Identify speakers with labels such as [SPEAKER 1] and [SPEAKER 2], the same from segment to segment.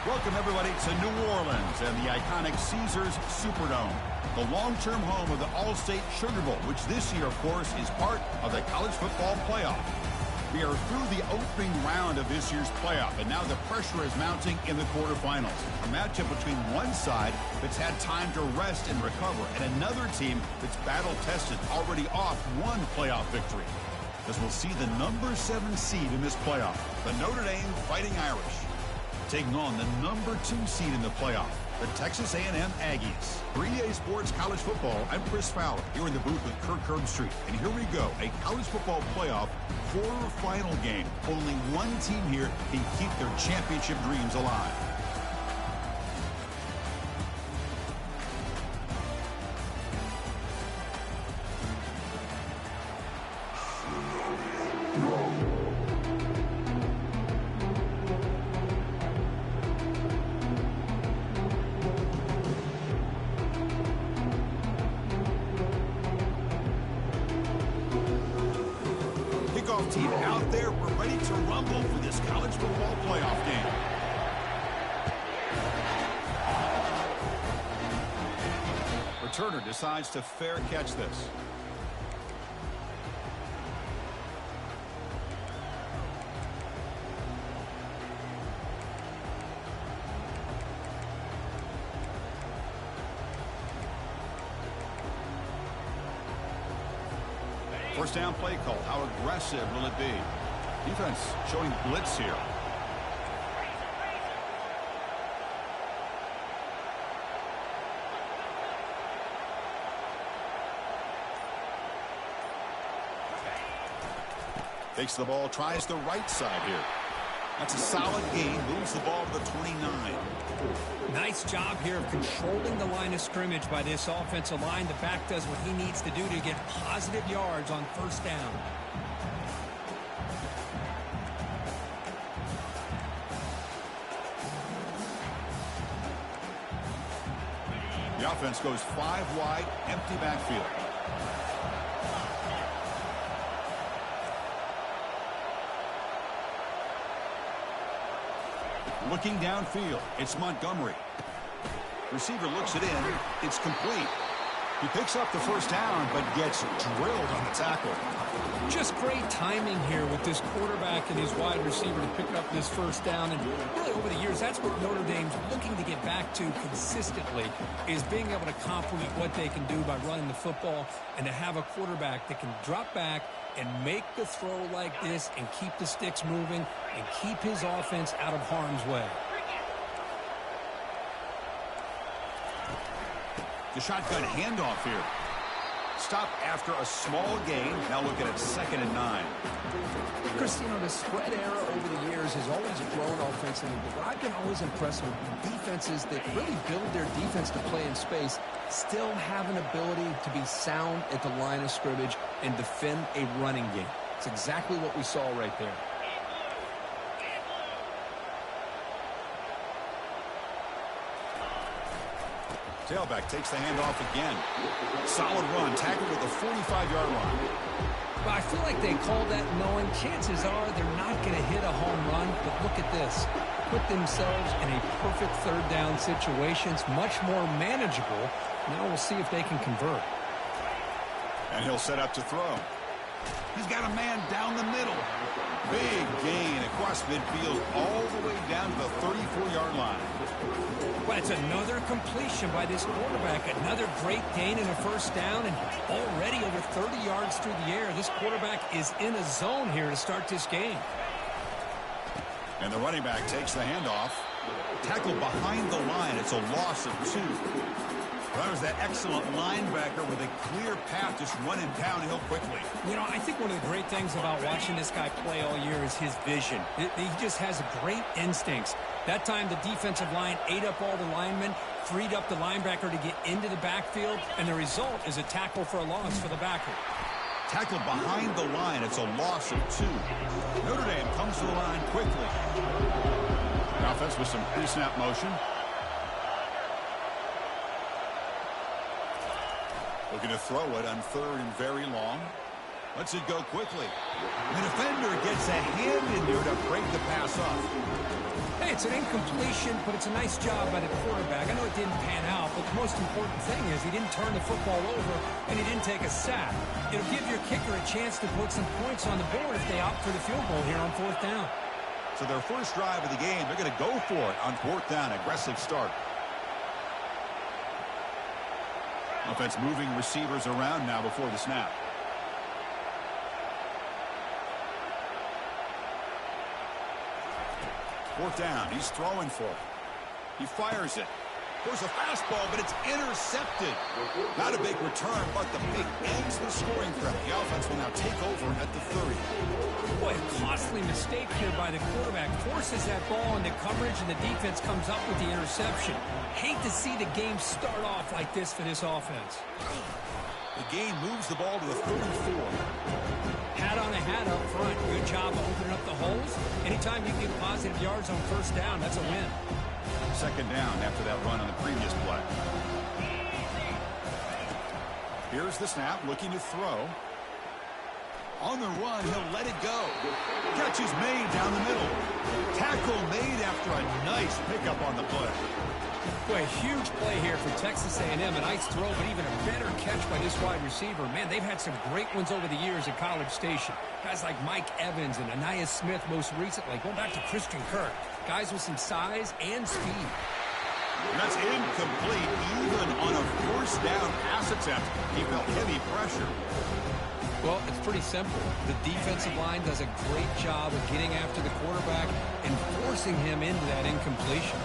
[SPEAKER 1] Welcome, everybody, to New Orleans and the iconic Caesars Superdome, the long-term home of the All-State Sugar Bowl, which this year, of course, is part of the college football playoff. We are through the opening round of this year's playoff, and now the pressure is mounting in the quarterfinals. A matchup between one side that's had time to rest and recover, and another team that's battle-tested, already off one playoff victory. As we'll see the number 7 seed in this playoff, the Notre Dame Fighting Irish, taking on the number 2 seed in the playoff, the Texas A&M Aggies. For EA Sports College Football, I'm Chris Fowler, here in the booth with Kirk Herbstreit. And here we go, a college football playoff quarterfinal game. Only one team here can keep their championship dreams alive. Team out there, we're ready to rumble for this college football playoff game. Returner decides to fair catch this. First down play call. How aggressive will it be? Defense showing blitz here. Takes the ball, tries the right side here. That's a solid gain, moves the ball to the 29.
[SPEAKER 2] Nice job here of controlling the line of scrimmage by this offensive line. The back does what he needs to do to get positive yards on first down.
[SPEAKER 1] The offense goes 5 wide, empty backfield. Looking downfield, it's Montgomery. Receiver looks it in. It's complete. He picks up the first down, but gets drilled on the tackle.
[SPEAKER 2] Just great timing here with this quarterback and his wide receiver to pick up this first down. And really over the years, that's what Notre Dame's looking to get back to consistently, is being able to complement what they can do by running the football and to have a quarterback that can drop back and make the throw like this and keep the sticks moving and keep his offense out of harm's way.
[SPEAKER 1] The shotgun handoff here. Stop after a small gain. Now looking at 2nd and 9.
[SPEAKER 2] Chris, you know, the spread era over the years has always grown offensively, but what I've been always impressed with defenses that really build their defense to play in space still have an ability to be sound at the line of scrimmage and defend a running game. It's exactly what we saw right there.
[SPEAKER 1] Tailback takes the handoff again. Solid run, tackled at the 45-yard line.
[SPEAKER 2] Well, I feel like they called that knowing chances are they're not going to hit a home run, but look at this. Put themselves in a perfect third down situation. It's much more manageable. Now we'll see if they can convert.
[SPEAKER 1] And he'll set up to throw. He's got a man down the middle. Big gain across midfield all the way down to the 34-yard line.
[SPEAKER 2] Well, it's another completion by this quarterback. Another great gain in a first down, and already over 30 yards through the air. This quarterback is in a zone here to start this game.
[SPEAKER 1] And the running back takes the handoff. Tackled behind the line. It's a loss of 2. That was that excellent linebacker with a clear path just running downhill quickly.
[SPEAKER 2] You know, I think one of the great things about watching this guy play all year is his vision. He just has great instincts. That time the defensive line ate up all the linemen, freed up the linebacker to get into the backfield, and the result is a tackle for a loss for the backer.
[SPEAKER 1] Tackled behind the line. It's a loss of 2. Notre Dame comes to the line quickly. The offense with some pre-snap motion. Looking to throw it on 3rd and very long. Lets it go quickly. The defender gets a hand in there to break the pass up.
[SPEAKER 2] Hey, it's an incompletion, but it's a nice job by the quarterback. I know it didn't pan out, but the most important thing is he didn't turn the football over and he didn't take a sack. It'll give your kicker a chance to put some points on the board if they opt for the field goal here on 4th down.
[SPEAKER 1] So their first drive of the game, they're going to go for it on 4th down. Aggressive start. Offense moving receivers around now before the snap. Fourth down. He's throwing for it. He fires it. There's a fastball, but it's intercepted. Not a big return, but the pick ends the scoring threat. The offense will now take over at the 30.
[SPEAKER 2] Boy, a costly mistake here by the quarterback. Forces that ball into coverage, and the defense comes up with the interception. Hate to see the game start off like this for this offense.
[SPEAKER 1] The game moves the ball to the 34.
[SPEAKER 2] Hat on a hat up front. Good job of opening up the holes. Anytime you get positive yards on 1st down, that's a win.
[SPEAKER 1] Second down after that run on the previous play. Here's the snap, looking to throw. On the run, he'll let it go. Catch is made down the middle. Tackle made after a nice pickup on the play.
[SPEAKER 2] Boy, a huge play here for Texas A&M. A nice throw, but even a better catch by this wide receiver. Man, they've had some great ones over the years at College Station. Guys like Mike Evans and Anais Smith most recently. Going back to Christian Kirk. Guys with some size and speed.
[SPEAKER 1] That's incomplete, even on a 1st down pass attempt. He felt heavy pressure.
[SPEAKER 2] Well, it's pretty simple. The defensive line does a great job of getting after the quarterback and forcing him into that incompletion.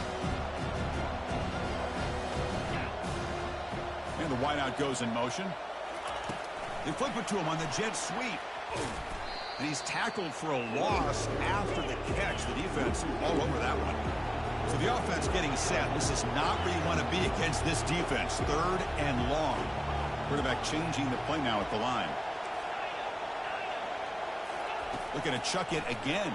[SPEAKER 1] And the wideout goes in motion. They flip it to him on the jet sweep. And he's tackled for a loss after the catch. The defense all over that one. So the offense getting set. This is not where you want to be against this defense. 3rd and long. Quarterback changing the play now at the line. Looking to chuck it again.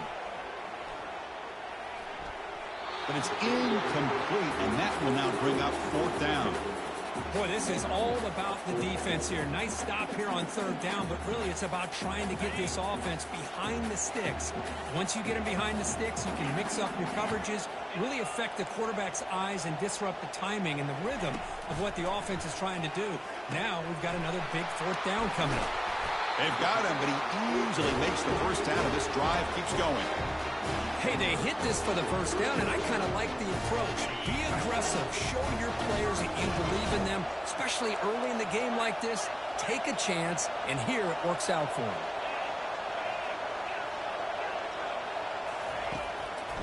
[SPEAKER 1] But it's incomplete, and that will now bring up 4th down.
[SPEAKER 2] Boy, this is all about the defense here. Nice stop here on 3rd down, but really it's about trying to get this offense behind the sticks. Once you get them behind the sticks, you can mix up your coverages, really affect the quarterback's eyes and disrupt the timing and the rhythm of what the offense is trying to do. Now we've got another big 4th down coming up.
[SPEAKER 1] They've got him, but he easily makes the 1st down, and this drive keeps going.
[SPEAKER 2] Hey, they hit this for the 1st down, and I kind of like the approach. Be aggressive. Show your players that you believe in them, especially early in the game like this. Take a chance, and here it works out for them.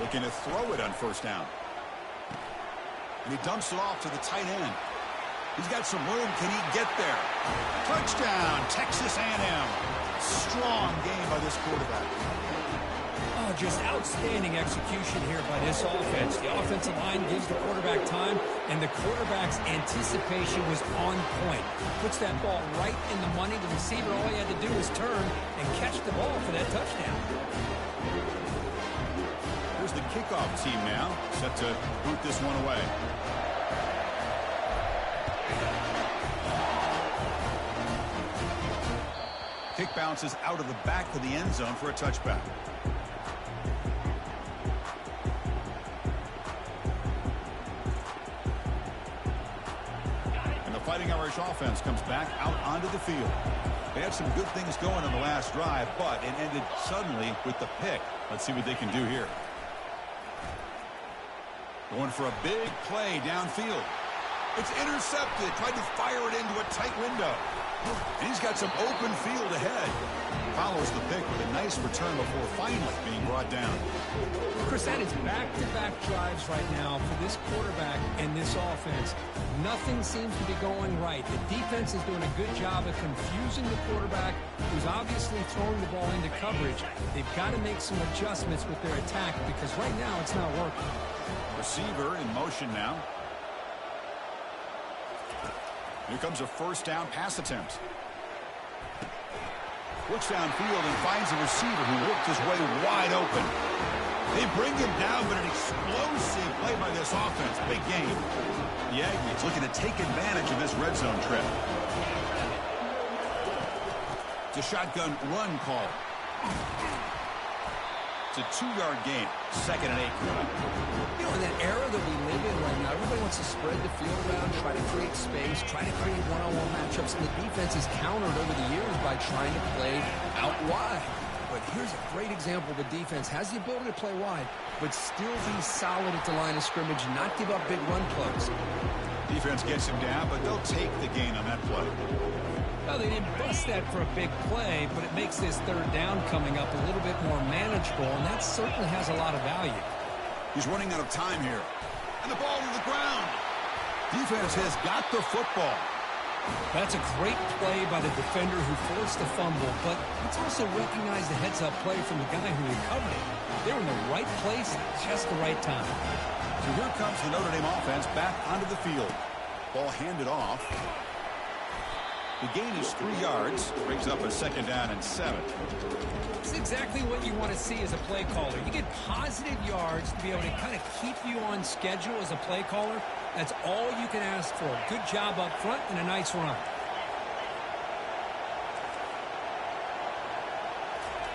[SPEAKER 1] Looking to throw it on 1st down. And he dumps it off to the tight end. He's got some room. Can he get there? Touchdown, Texas A&M. Strong game by this quarterback.
[SPEAKER 2] Oh, just outstanding execution here by this offense. The offensive line gives the quarterback time, and the quarterback's anticipation was on point. Puts that ball right in the money. The receiver, all he had to do was turn and catch the ball for that touchdown.
[SPEAKER 1] Here's the kickoff team now, set to boot this one away. Kick bounces out of the back of the end zone for a touchback. And the Fighting Irish offense comes back out onto the field. They had some good things going on the last drive, but it ended suddenly with the pick. Let's see what they can do here. Going for a big play downfield. It's intercepted. Tried to fire it into a tight window. And he's got some open field ahead. Follows the pick with a nice return before finally being brought down.
[SPEAKER 2] Chris, that is back-to-back drives right now for this quarterback and this offense. Nothing seems to be going right. The defense is doing a good job of confusing the quarterback, who's obviously throwing the ball into coverage. They've got to make some adjustments with their attack because right now it's not working.
[SPEAKER 1] Receiver in motion now. Here comes a 1st down pass attempt. Looks downfield and finds a receiver who worked his way wide open. They bring him down, but an explosive play by this offense. Big game. The Aggies looking to take advantage of this red zone trip. It's a shotgun run call. It's a 2-yard gain. 2nd and 8.
[SPEAKER 2] You know, in that era that we live in right now, everybody wants to spread the field around, try to create space, try to create one-on-one matchups, and the defense is countered over the years by trying to play out wide. But here's a great example. The defense has the ability to play wide, but still be solid at the line of scrimmage, not give up big run plays.
[SPEAKER 1] Defense gets him down, but they'll take the gain on that play.
[SPEAKER 2] Well, they didn't bust that for a big play, but it makes this 3rd down coming up a little bit more manageable, and that certainly has a lot of value.
[SPEAKER 1] He's running out of time here. And the ball to the ground. Defense has got the football.
[SPEAKER 2] That's a great play by the defender who forced the fumble, but let's also recognize the heads-up play from the guy who recovered it. They were in the right place at just the right time.
[SPEAKER 1] So here comes the Notre Dame offense back onto the field. Ball handed off. The gain is 3 yards. Brings up a 2nd down and 7.
[SPEAKER 2] It's exactly what you want to see as a play caller. You get positive yards to be able to kind of keep you on schedule as a play caller. That's all you can ask for. Good job up front and a nice run.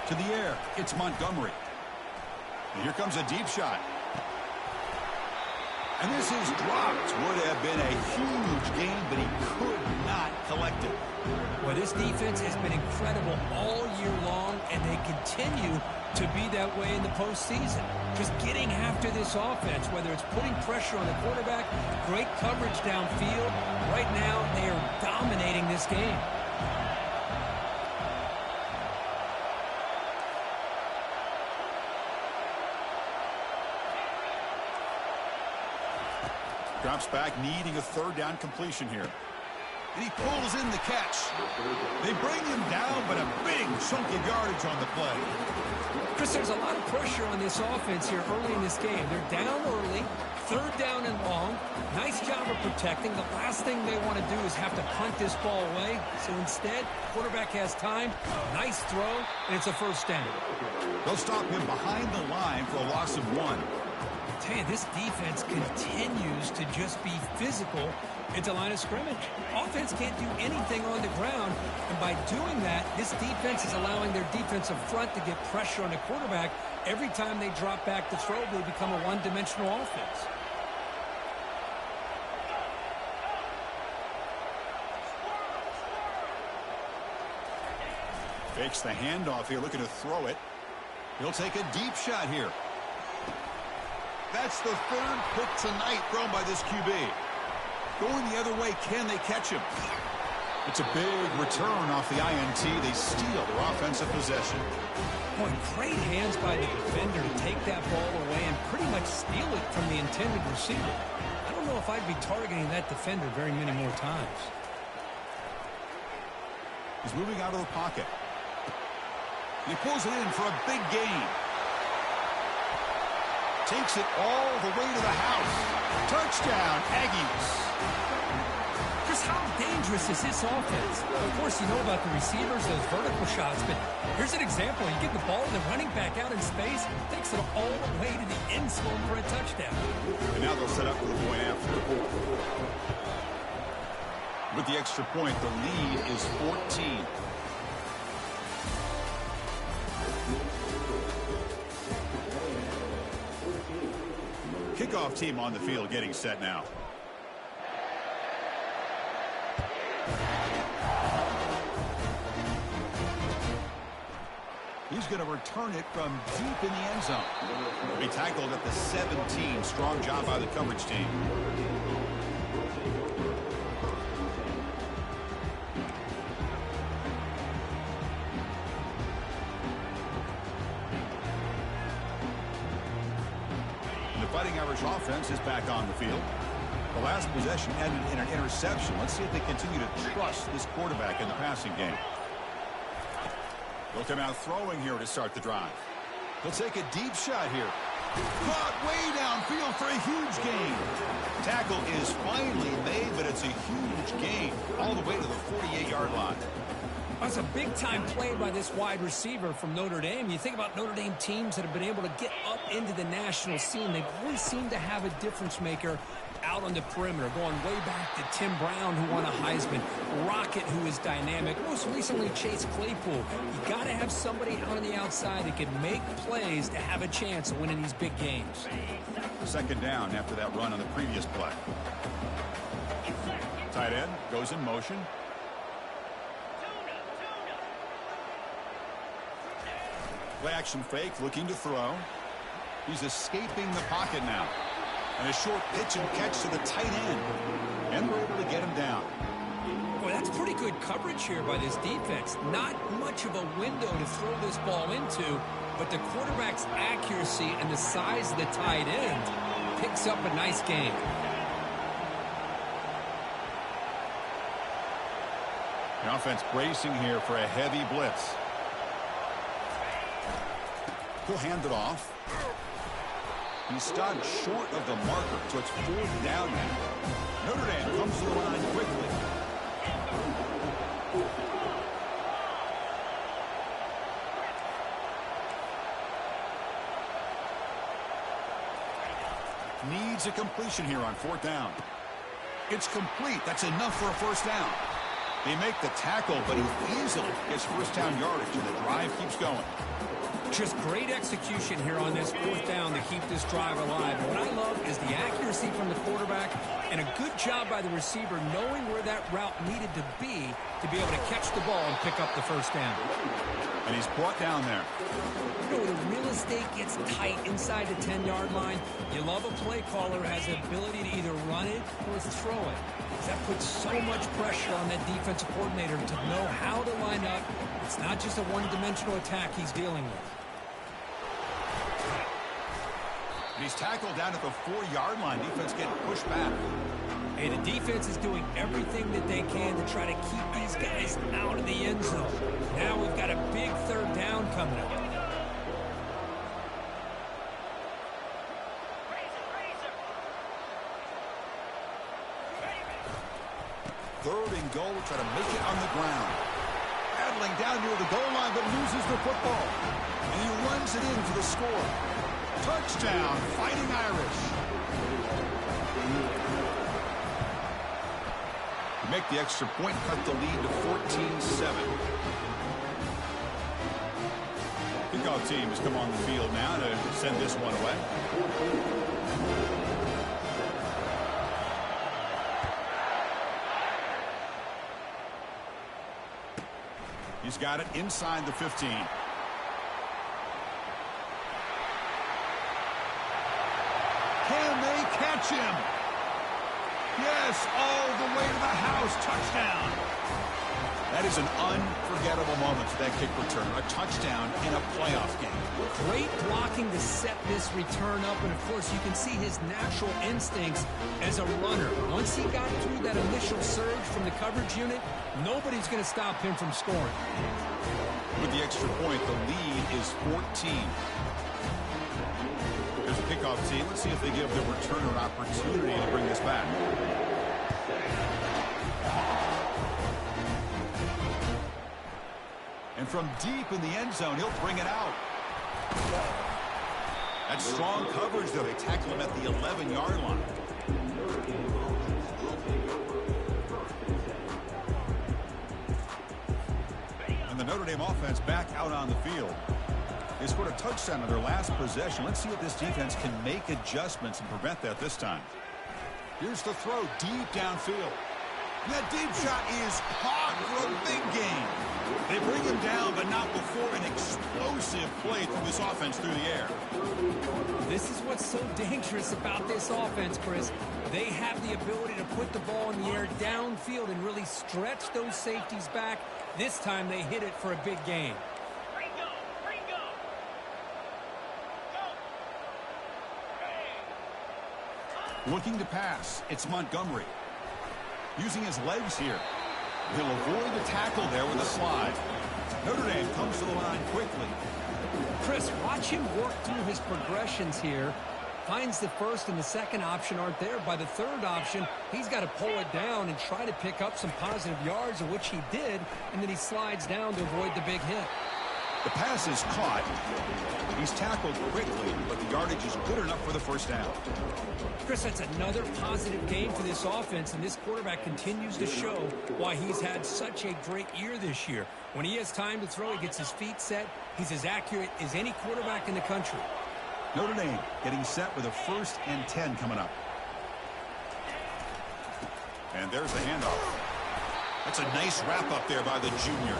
[SPEAKER 1] To the air, it's Montgomery. And here comes a deep shot. And this is dropped. Would have been a huge gain, but he could not collect it.
[SPEAKER 2] Well, this defense has been incredible all year long, and they continue to be that way in the postseason. Just getting after this offense, whether it's putting pressure on the quarterback, great coverage downfield. Right now, they are dominating this game.
[SPEAKER 1] Drops back, needing a 3rd down completion here. And he pulls in the catch. They bring him down, but a big chunk of yardage on the play.
[SPEAKER 2] Chris, there's a lot of pressure on this offense here early in this game. They're down early, 3rd down and long. Nice job of protecting. The last thing they want to do is have to punt this ball away. So instead, quarterback has time. Nice throw, and it's a 1st down.
[SPEAKER 1] They'll stop him behind the line for a loss of 1.
[SPEAKER 2] I tell you, this defense continues to just be physical at the line of scrimmage. Offense can't do anything on the ground, and by doing that, this defense is allowing their defensive front to get pressure on the quarterback. Every time they drop back to throw, they become a one-dimensional offense.
[SPEAKER 1] Fakes the handoff here, looking to throw it. He'll take a deep shot here. That's the 3rd pick tonight thrown by this QB. Going the other way, can they catch him? It's a big return off the INT. They steal their offensive possession.
[SPEAKER 2] Boy, great hands by the defender to take that ball away and pretty much steal it from the intended receiver. I don't know if I'd be targeting that defender very many more times.
[SPEAKER 1] He's moving out of the pocket. He pulls it in for a big gain. Takes it all the way to the house. Touchdown, Aggies.
[SPEAKER 2] Chris, how dangerous is this offense? Of course, you know about the receivers, those vertical shots, but here's an example. You get the ball, the running back out in space, takes it all the way to the end zone for a touchdown.
[SPEAKER 1] And now they'll set up for the point after. With the extra point, the lead is 14. Kickoff team on the field getting set now. He's going to return it from deep in the end zone. He tackled at the 17. Strong job by the coverage team. Fighting Irish offense is back on the field. The last possession ended in an interception. Let's see if they continue to trust this quarterback in the passing game. They'll come out throwing here to start the drive. He'll take a deep shot here. Caught way downfield for a huge gain. Tackle is finally made, but it's a huge gain all the way to the 48-yard line.
[SPEAKER 2] That's a big-time play by this wide receiver from Notre Dame. You think about Notre Dame teams that have been able to get up into the national scene. They always seem to have a difference maker out on the perimeter, going way back to Tim Brown, who won a Heisman, Rocket, who is dynamic, most recently Chase Claypool. You got to have somebody out on the outside that can make plays to have a chance of winning these big games.
[SPEAKER 1] Second down after that run on the previous play. Tight end goes in motion. Play action fake, looking to throw. He's escaping the pocket now. And a short pitch and catch to the tight end. And we're able to get him down.
[SPEAKER 2] Boy, that's pretty good coverage here by this defense. Not much of a window to throw this ball into, but the quarterback's accuracy and the size of the tight end picks up a nice game.
[SPEAKER 1] The offense bracing here for a heavy blitz. He'll hand it off. He's stopped short of the marker, so it's fourth down now. Notre Dame comes to the line quickly. Needs a completion here on fourth down. It's complete. That's enough for a first down. They make the tackle, but he easily gets first down yardage, and the drive keeps going.
[SPEAKER 2] Just great execution here on this fourth down to keep this drive alive. And what I love is the accuracy from the quarterback and a good job by the receiver knowing where that route needed to be able to catch the ball and pick up the first down.
[SPEAKER 1] And he's brought down there.
[SPEAKER 2] You know, the real estate gets tight inside the 10-yard line. You love a play caller who has the ability to either run it or throw it. That puts so much pressure on that defensive coordinator to know how to line up. It's not just a one-dimensional attack he's dealing with.
[SPEAKER 1] He's tackled down at the 4-yard line. Defense getting pushed back.
[SPEAKER 2] Hey, the defense is doing everything that they can to try to keep these guys out of the end zone. Now we've got a big third down coming up.
[SPEAKER 1] Third and goal, try to make it on the ground. Battling down near the goal line, but loses the football. And he runs it in for the score. Touchdown, Fighting Irish. To make the extra point, cut the lead to 14-7. Kickoff team has come on the field now to send this one away. He's got it inside the 15. Can they catch him? Yes, all the way to the house. Touchdown. That is an unforgettable moment for that kick return. A touchdown in a playoff game.
[SPEAKER 2] Great blocking to set this return up. And, of course, you can see his natural instincts as a runner. Once he got through that initial surge from the coverage unit, nobody's going to stop him from scoring.
[SPEAKER 1] With the extra point, the lead is 14. There's a kickoff team. Let's see if they give the returner an opportunity to bring this back. And from deep in the end zone, he'll bring it out. That's strong coverage, though. They tackle him at the 11-yard line. And the Notre Dame offense back out on the field. They scored a touchdown on their last possession. Let's see if this defense can make adjustments and prevent that this time. Here's the throw deep downfield. That deep shot is caught for a big game. They bring him down, but not before an explosive play through this offense through the air.
[SPEAKER 2] This is what's so dangerous about this offense, Chris. They have the ability to put the ball in the air downfield and really stretch those safeties back. This time they hit it for a big gain.
[SPEAKER 1] Looking to pass, it's Montgomery. Using his legs here. He'll avoid the tackle there with a slide. Notre Dame comes to the line quickly.
[SPEAKER 2] Chris, watch him work through his progressions here. Finds the first and the second option aren't there. By the third option, he's got to pull it down and try to pick up some positive yards, of which he did, and then he slides down to avoid the big hit.
[SPEAKER 1] The pass is caught. He's tackled quickly, but the yardage is good enough for the first down.
[SPEAKER 2] Chris, that's another positive game for this offense, and this quarterback continues to show why he's had such a great year this year. When he has time to throw, he gets his feet set. He's as accurate as any quarterback in the country.
[SPEAKER 1] Notre Dame getting set with a 1st and 10 coming up. And there's the handoff. That's a nice wrap up there by the junior.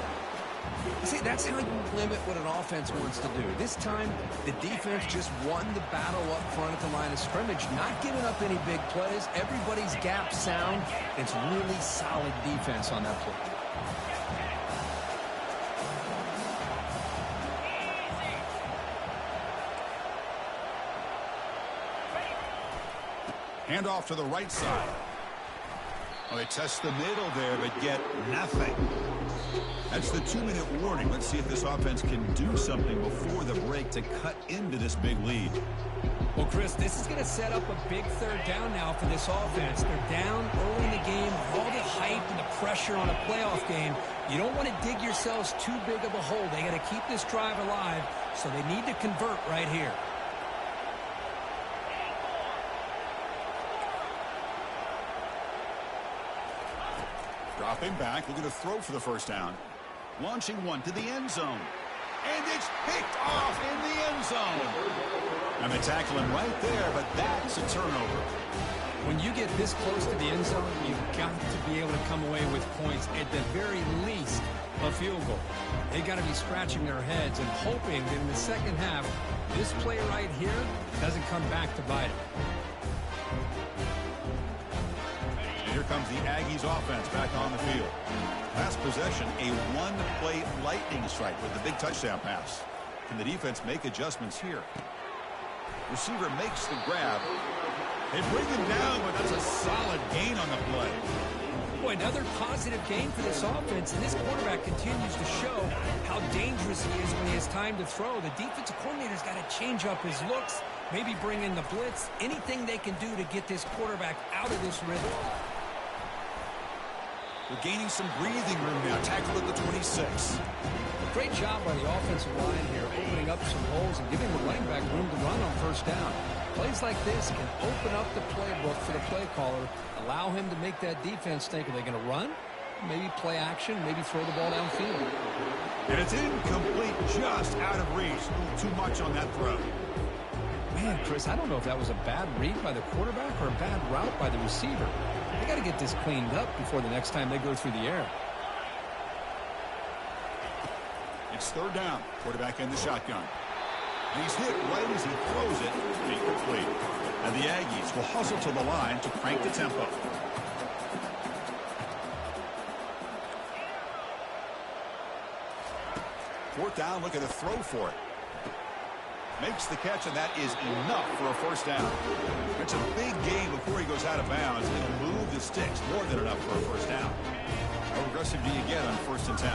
[SPEAKER 2] See, that's how you limit what an offense wants to do. This time, the defense just won the battle up front at the line of scrimmage, not giving up any big plays. Everybody's gap sound. It's really solid defense on that play.
[SPEAKER 1] Handoff to the right side. Oh, they test the middle there, but get nothing. That's the 2-minute warning. Let's see if this offense can do something before the break to cut into this big lead.
[SPEAKER 2] Well, Chris, this is going to set up a big 3rd down now for this offense. They're down early in the game with all the hype and the pressure on a playoff game. You don't want to dig yourselves too big of a hole. They got to keep this drive alive, so they need to convert right here.
[SPEAKER 1] Dropping back, looking to throw for the first down. Launching one to the end zone. And it's picked off in the end zone. And they tackle him right there, but that's a turnover.
[SPEAKER 2] When you get this close to the end zone, you've got to be able to come away with points, at the very least, a field goal. They got to be scratching their heads and hoping that in the second half, this play right here doesn't come back to bite them.
[SPEAKER 1] Here comes the Aggies offense back on the field. Last possession, a one-play lightning strike with the big touchdown pass. Can the defense make adjustments here? Receiver makes the grab. They bring him down, but that's a solid gain on the play.
[SPEAKER 2] Boy, another positive game for this offense, and this quarterback continues to show how dangerous he is when he has time to throw. The defensive coordinator's got to change up his looks, maybe bring in the blitz, anything they can do to get this quarterback out of this rhythm.
[SPEAKER 1] We're gaining some breathing room now. Tackled at the 26.
[SPEAKER 2] Great job by the offensive line here, opening up some holes and giving the running back room to run on first down. Plays like this can open up the playbook for the play caller, allow him to make that defense think, are they going to run? Maybe play action, maybe throw the ball downfield.
[SPEAKER 1] And it's incomplete, just out of reach. A little too much on that throw.
[SPEAKER 2] Man, Chris, I don't know if that was a bad read by the quarterback or a bad route by the receiver. They got to get this cleaned up before the next time they go through the air.
[SPEAKER 1] It's 3rd down. Quarterback in the shotgun. And he's hit right as he throws it. Incomplete. And the Aggies will hustle to the line to crank the tempo. Fourth down, looking to throw for it. Makes the catch, and that is enough for a first down. It's a big game before he goes out of bounds. It'll move the sticks, more than enough for a first down. How aggressive do you get on 1st and 10?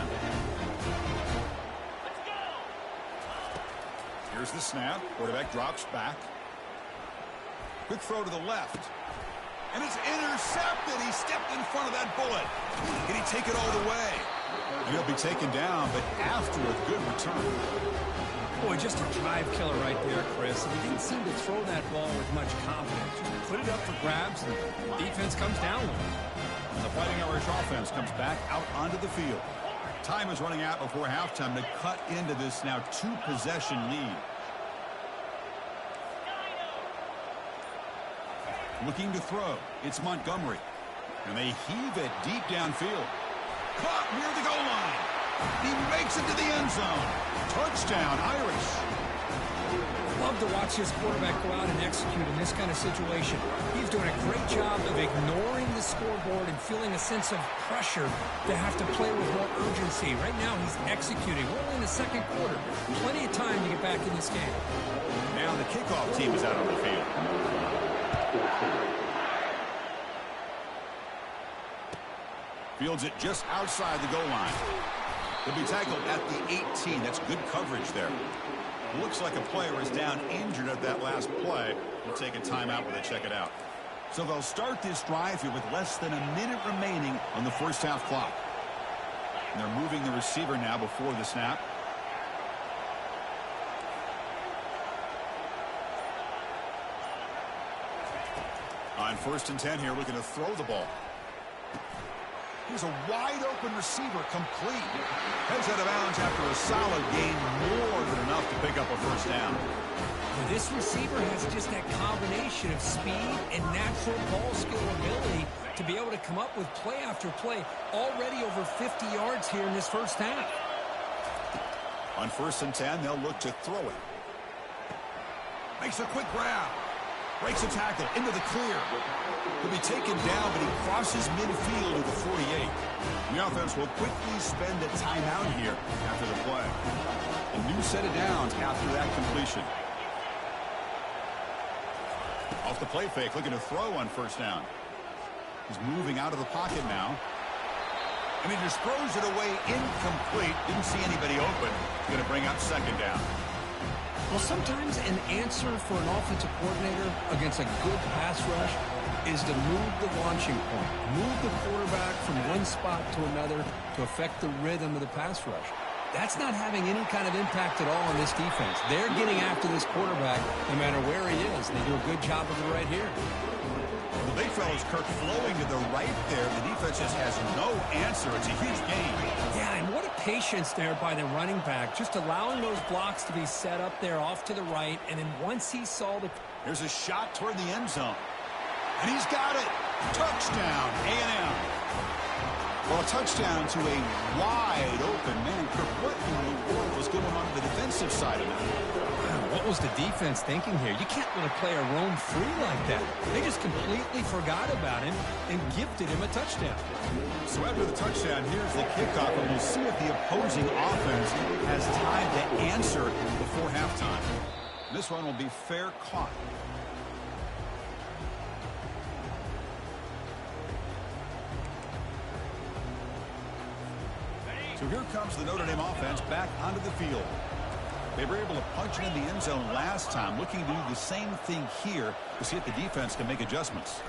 [SPEAKER 1] Here's the snap. Quarterback drops back. Quick throw to the left. And it's intercepted. He stepped in front of that bullet. Can he take it all the way? He'll be taken down, but after a good return.
[SPEAKER 2] Boy, just a drive killer right there, Chris. And he didn't seem to throw that ball with much confidence. Just put it up for grabs, and the defense comes down with it.
[SPEAKER 1] And the Fighting Irish offense comes back out onto the field. Time is running out before halftime to cut into this now 2-possession lead. Looking to throw. It's Montgomery. And they heave it deep downfield. Caught near the goal line. He makes it to the end zone. Touchdown, Irish.
[SPEAKER 2] Love to watch this quarterback go out and execute in this kind of situation. He's doing a great job of ignoring the scoreboard and feeling a sense of pressure to have to play with more urgency. Right now, he's executing. We're only in the second quarter. Plenty of time to get back in this game.
[SPEAKER 1] Now the kickoff team is out on the field. Fields it just outside the goal line. He'll be tackled at the 18. That's good coverage there. Looks like a player is down injured at that last play. We'll take a timeout when they check it out. So they'll start this drive here with less than a minute remaining on the first half clock. And they're moving the receiver now before the snap. On 1st and 10 here, looking to throw the ball. Here's a wide-open receiver, complete. Heads out of bounds after a solid gain, more than enough to pick up a first down.
[SPEAKER 2] This receiver has just that combination of speed and natural ball skill ability to be able to come up with play after play. Already over 50 yards here in this first half.
[SPEAKER 1] On 1st and 10, they'll look to throw it. Makes a quick grab. Breaks a tackle into the clear. He'll be taken down, but he crosses midfield to the 48. The offense will quickly spend a timeout here after the play. A new set of downs after that completion. Off the play fake, looking to throw on 1st down. He's moving out of the pocket now. And he just throws it away incomplete. Didn't see anybody open. Going to bring up 2nd down.
[SPEAKER 2] Well, sometimes an answer for an offensive coordinator against a good pass rush is to move the launching point. Move the quarterback from one spot to another to affect the rhythm of the pass rush. That's not having any kind of impact at all on this defense. They're getting after this quarterback no matter where he is. They do a good job of it right here.
[SPEAKER 1] The big fella's Kirk flowing to the right there. The defense just has no answer. It's a huge gain.
[SPEAKER 2] Yeah, and what a patience there by the running back. Just allowing those blocks to be set up there off to the right. And then once he saw the...
[SPEAKER 1] Here's a shot toward the end zone. And he's got it. Touchdown, A&M. Well, a touchdown to a wide open man. Kirk, what in the world was going on the defensive side of it?
[SPEAKER 2] What was the defense thinking here? You can't let a player roam free like that. They just completely forgot about him and gifted him a touchdown.
[SPEAKER 1] So after the touchdown, here's the kickoff, and we'll see if the opposing offense has time to answer before halftime. This one will be fair caught. So here comes the Notre Dame offense back onto the field. They were able to punch it in the end zone last time, looking to do the same thing here to see if the defense can make adjustments.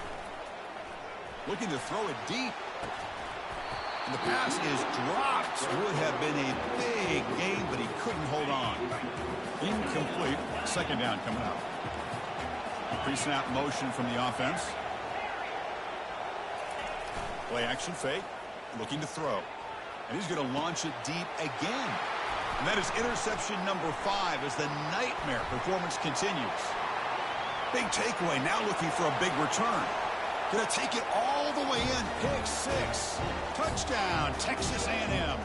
[SPEAKER 1] Looking to throw it deep. And the pass is dropped. Would have been a big gain, but he couldn't hold on. Incomplete. 2nd down coming up. Pre-snap motion from the offense. Play action fake. Looking to throw. And he's going to launch it deep again. And that is interception number 5 as the nightmare performance continues. Big takeaway, now looking for a big return. Going to take it all the way in. Pick 6. Touchdown, Texas A&M.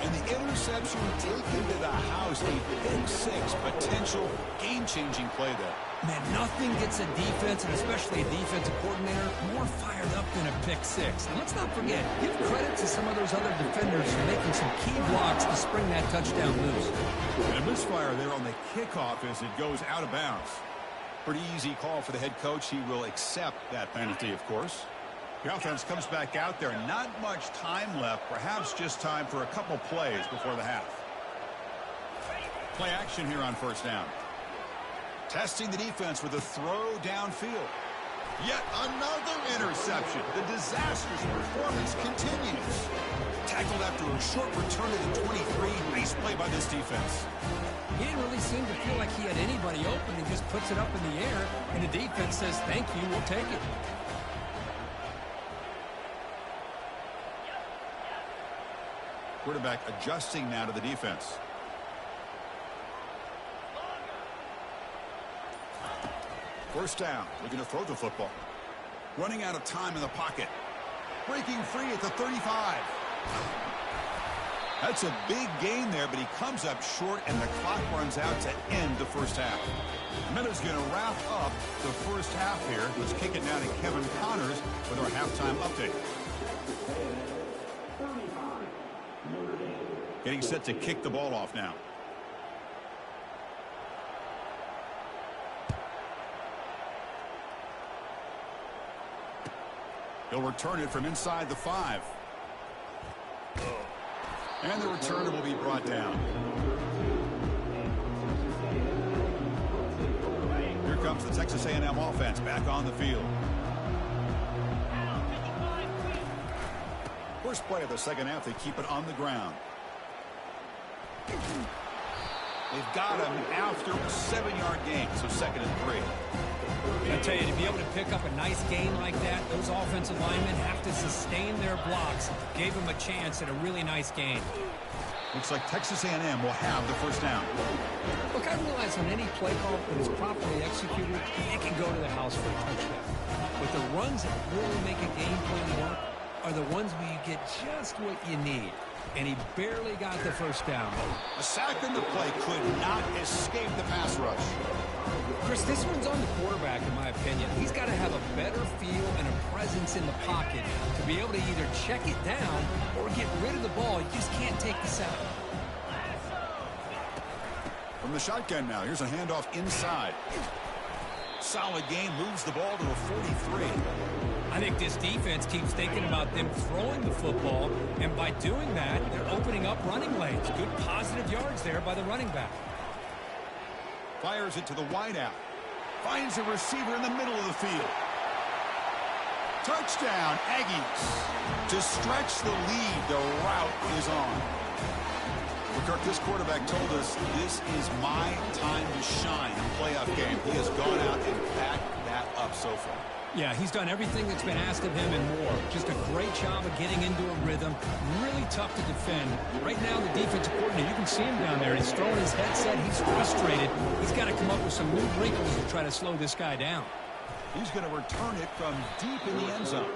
[SPEAKER 1] And the interception taken to the house. A pick 6 potential game-changing play there.
[SPEAKER 2] Man, nothing gets a defense, and especially a defensive coordinator, more fired up than a pick 6. And let's not forget, give credit to some of those other defenders for making some key blocks to spring that touchdown loose.
[SPEAKER 1] And a misfire there on the kickoff as it goes out of bounds. Pretty easy call for the head coach. He will accept that penalty, of course. The offense comes back out there. Not much time left. Perhaps just time for a couple plays before the half. Play action here on 1st down. Testing the defense with a throw downfield. Yet another interception. The disastrous performance continues. Tackled after a short return to the 23. Nice play by this defense.
[SPEAKER 2] He didn't really seem to feel like he had anybody open. He just puts it up in the air, and the defense says, thank you, we'll take it.
[SPEAKER 1] Quarterback adjusting now to the defense. First down, looking to throw the football. Running out of time in the pocket. Breaking free at the 35. That's a big gain there, but he comes up short, and the clock runs out to end the first half. Minutes going to wrap up the first half here. Let's kick it now to Kevin Connors with our halftime update. Getting set to kick the ball off now. He'll return it from inside the 5. And the return will be brought down. Here comes the Texas A&M offense back on the field. First play of the second half, they keep it on the ground. They've got him after a 7-yard gain, so 2nd and 3.
[SPEAKER 2] I tell you, to be able to pick up a nice gain like that, those offensive linemen have to sustain their blocks. Gave them a chance at a really nice gain.
[SPEAKER 1] Looks like Texas A&M will have the first down.
[SPEAKER 2] Look, I realize on any play call, when it's properly executed, it can go to the house for a touchdown. But the runs that really make a game plan work are the ones where you get just what you need. And he barely got the first down.
[SPEAKER 1] A sack in the play could not escape the pass rush.
[SPEAKER 2] Chris, this one's on the quarterback, in my opinion. He's got to have a better feel and a presence in the pocket to be able to either check it down or get rid of the ball. You just can't take the sack.
[SPEAKER 1] From the shotgun now, here's a handoff inside. Solid gain, moves the ball to a 43.
[SPEAKER 2] I think this defense keeps thinking about them throwing the football, and by doing that, they're opening up running lanes. Good positive yards there by the running back.
[SPEAKER 1] Fires it to the wideout. Finds a receiver in the middle of the field. Touchdown, Aggies. To stretch the lead, the route is on. Well, Kirk, this quarterback told us this is my time to shine in a playoff game. He has gone out and backed that up so far.
[SPEAKER 2] Yeah, he's done everything that's been asked of him and more. Just a great job of getting into a rhythm. Really tough to defend. Right now, the defensive coordinator, you can see him down there. He's throwing his headset. He's frustrated. He's got to come up with some new wrinkles to try to slow this guy down.
[SPEAKER 1] He's going to return it from deep in the end zone.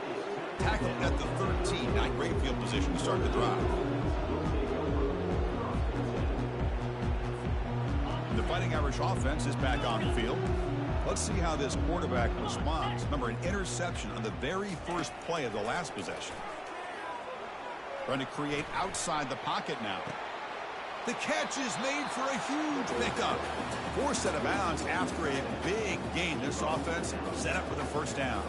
[SPEAKER 1] Tackled at the 13. Not great field position to start the drive. The Fighting Irish offense is back on the field. Let's see how this quarterback responds. Remember, an interception on the very first play of the last possession. Trying to create outside the pocket now. The catch is made for a huge pickup. Forced out of bounds after a big gain. This offense set up for the first down.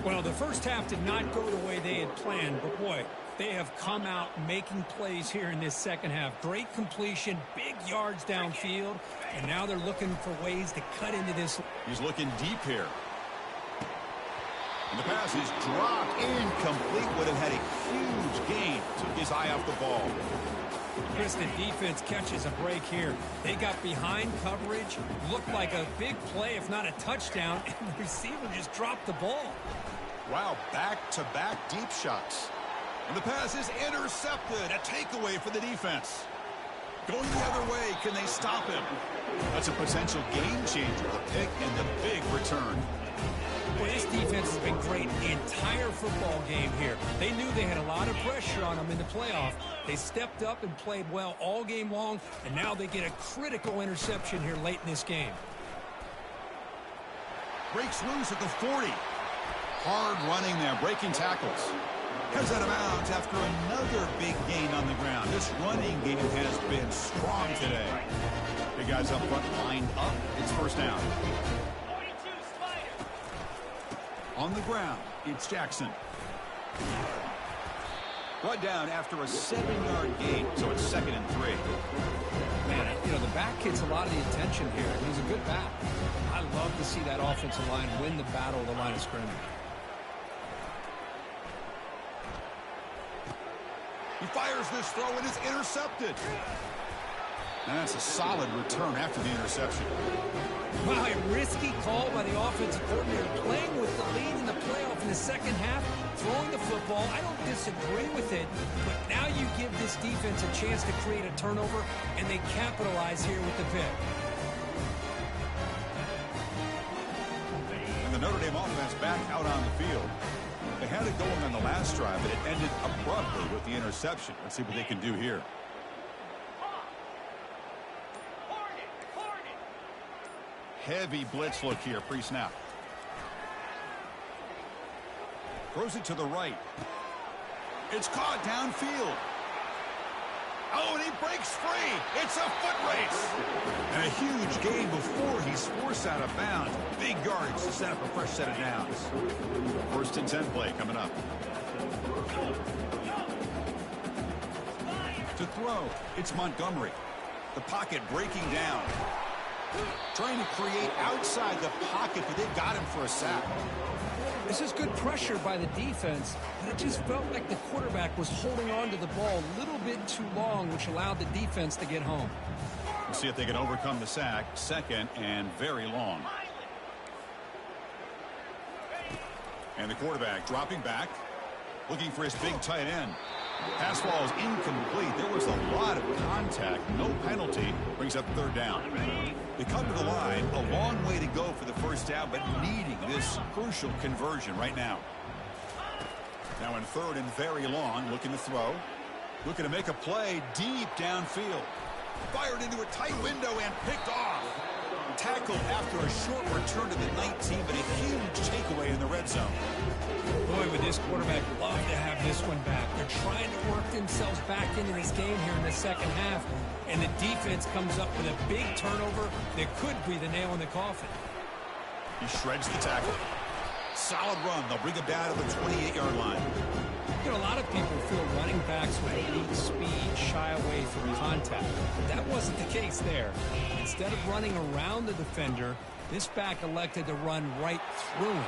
[SPEAKER 2] Well, the first half did not go the way they had planned, but boy, they have come out making plays here in this second half. Great completion, big yards downfield, and now they're looking for ways to cut into this.
[SPEAKER 1] He's looking deep here. And the pass is dropped, incomplete. Would have had a huge gain. Took his eye off the ball.
[SPEAKER 2] Chris, the defense catches a break here. They got behind coverage, looked like a big play, if not a touchdown, and the receiver just dropped the ball.
[SPEAKER 1] Wow, back-to-back deep shots. And the pass is intercepted. A takeaway for the defense. Going the other way, can they stop him? That's a potential game changer. The pick and the big return.
[SPEAKER 2] Boy, this defense has been great the entire football game here. They knew they had a lot of pressure on them in the playoff. They stepped up and played well all game long, and now they get a critical interception here late in this game.
[SPEAKER 1] Breaks loose at the 40. Hard running there, breaking tackles. Heads out of bounds after another big gain on the ground. This running game has been strong today. Big guys up front lined up. It's first down. On the ground, it's Jackson. Brought down after a 7-yard gain, so it's 2nd and 3.
[SPEAKER 2] Man, you know, the back gets a lot of the attention here. He's a good back. I love to see that offensive line win the battle of the line of scrimmage.
[SPEAKER 1] He fires this throw and is intercepted. And that's a solid return after the interception.
[SPEAKER 2] Wow, a risky call by the offensive coordinator, playing with the lead in the playoff in the second half, throwing the football. I don't disagree with it, but now you give this defense a chance to create a turnover, and they capitalize here with the pick.
[SPEAKER 1] And the Notre Dame offense back out on the field. They had it going on the last drive, but it ended abruptly with the interception. Let's see what they can do here. Heavy blitz look here, pre-snap. Throws it to the right. It's caught downfield. Oh, and he breaks free. It's a foot race. And a huge gain before he's forced out of bounds. Big yards to set up a fresh set of downs. 1st and 10 play coming up. To throw, it's Montgomery. The pocket breaking down. Trying to create outside the pocket, but they got him for a sack.
[SPEAKER 2] This is good pressure by the defense, but it just felt like the quarterback was holding on to the ball a little bit too long, which allowed the defense to get home.
[SPEAKER 1] We'll see if they can overcome the sack. Second and very long. And the quarterback dropping back, looking for his big tight end. Pass ball is incomplete. There was a lot of contact. No penalty. Brings up third down. They come to the line. A long way to go for the first down, but needing this crucial conversion right now. Now in third and very long, looking to throw. Looking to make a play deep downfield. Fired into a tight window and picked off. Tackled after a short return to the 19, but a huge takeaway in the red zone.
[SPEAKER 2] Boy, would this quarterback love to have this one back. They're trying to work themselves back into this game here in the second half, and the defense comes up with a big turnover that could be the nail in the coffin.
[SPEAKER 1] He shreds the tackle. Solid run. They'll bring it down to the 28-yard line.
[SPEAKER 2] You know, a lot of people feel running backs with elite speed shy away from contact. That wasn't the case there. Instead of running around the defender, this back elected to run right through him.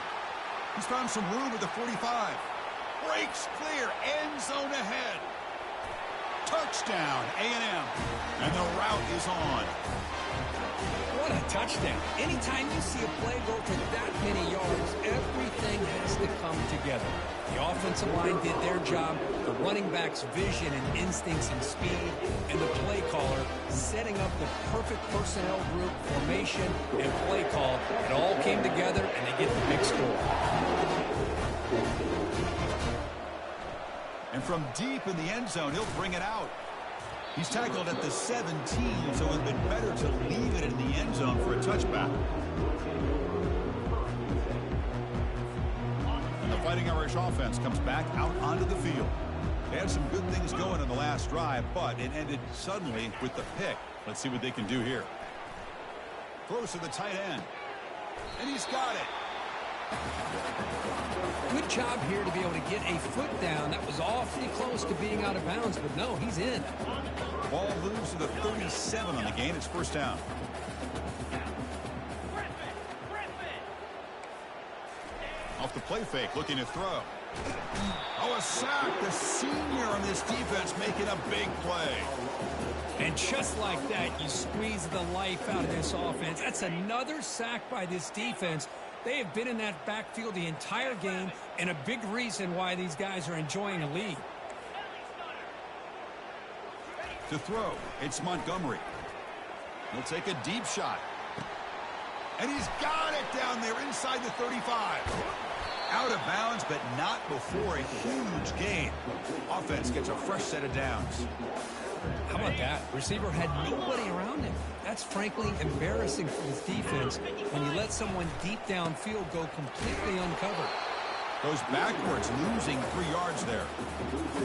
[SPEAKER 1] He's found some room at the 45. Breaks clear. End zone ahead. Touchdown, A&M. And the route is on.
[SPEAKER 2] What a touchdown. Anytime you see a play go for that many yards, everything has to come together. The offensive line did their job, the running back's vision and instincts and speed, and the play caller setting up the perfect personnel group, formation, and play call. It all came together, and they get the big score.
[SPEAKER 1] And from deep in the end zone, he'll bring it out. He's tackled at the 17, so it would have been better to leave it in the end zone for a touchback. And the Fighting Irish offense comes back out onto the field. They had some good things going in the last drive, but it ended suddenly with the pick. Let's see what they can do here. Throws to the tight end. And he's got it.
[SPEAKER 2] Good job here to be able to get a foot down. That was awfully close to being out of bounds, but no, he's in.
[SPEAKER 1] Ball moves to the 37 on the gain. It's first down. Off the play fake, looking to throw. Oh, a sack. The senior on this defense making a big play.
[SPEAKER 2] And just like that, you squeeze the life out of this offense. That's another sack by this defense. They have been in that backfield the entire game, and a big reason why these guys are enjoying a lead.
[SPEAKER 1] To throw, it's Montgomery. He'll take a deep shot. And he's got it down there inside the 35. Out of bounds, but not before a huge gain. Offense gets a fresh set of downs.
[SPEAKER 2] How about that? Receiver had nobody around him. That's frankly embarrassing for his defense when you let someone deep downfield go completely uncovered.
[SPEAKER 1] Goes backwards, losing 3 yards there.